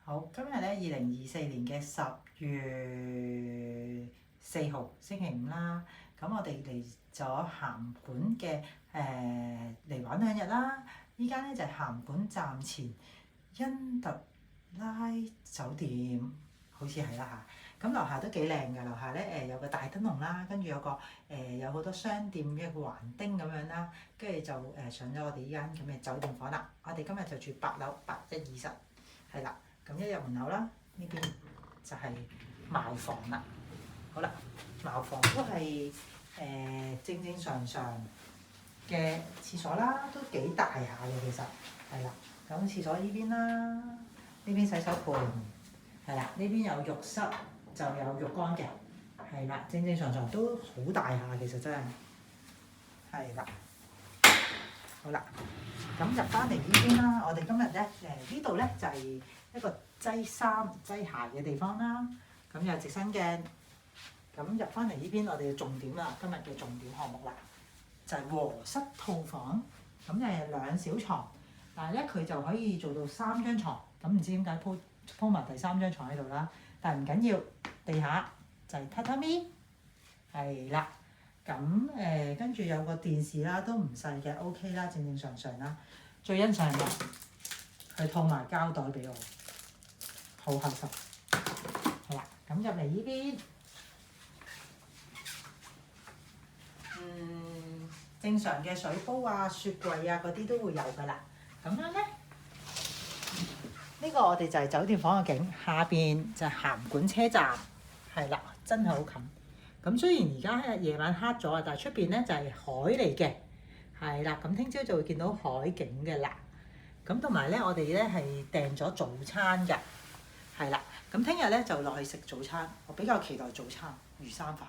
好，今日咧2024年嘅10月4號星期五啦，咁我哋嚟咗鹹館嘅嚟玩2日啦。依間咧就係鹹館站前恩特拉酒店，好似係啦嚇。咁樓下都幾靚㗎，樓下咧有個大燈籠啦，跟住有個有好多商店嘅橫丁咁樣啦，跟住就上咗我哋依間咁嘅酒店房啦。我哋今日就住8樓8120，係啦。咁一入門口啦，呢邊就係茅房啦。好啦，茅房都係正正常常嘅廁所啦，都幾大下嘅其實，係啦。咁廁所呢邊啦，呢邊洗手盆，係啦，呢邊有浴室就有浴缸嘅，係啦，正正常常都好大下其實真係，係啦。好啦，咁入翻嚟呢邊啦，我哋今日咧呢度咧就係一個擠衫擠鞋嘅地方啦。咁有直身鏡，咁入翻嚟呢邊我哋嘅重點啦，今日嘅重點項目啦，就係和室套房。咁2小床，但係咧佢就可以做到3張床。咁唔知點解鋪埋第3張床喺度啦，但係唔緊要，地下就係榻榻米，係啦。咁跟住有個電視啦，都唔細嘅 ，OK 啦，正正常常啦。最欣賞嘅，佢套埋膠袋俾我，好合適。係啦，咁入嚟呢邊，正常嘅水煲啊、雪櫃啊嗰啲都會有㗎啦。咁樣咧，呢個我哋就係酒店房嘅景，下邊就係鹹館車站，係啦，真係好近。咁雖然而家夜晚黑咗啊，但係出邊咧就係海嚟嘅，係啦。咁聽朝就會見到海景嘅啦。咁同埋咧，我哋咧係訂咗早餐㗎，係啦。咁聽日咧就落去食早餐，我比較期待早餐魚生飯。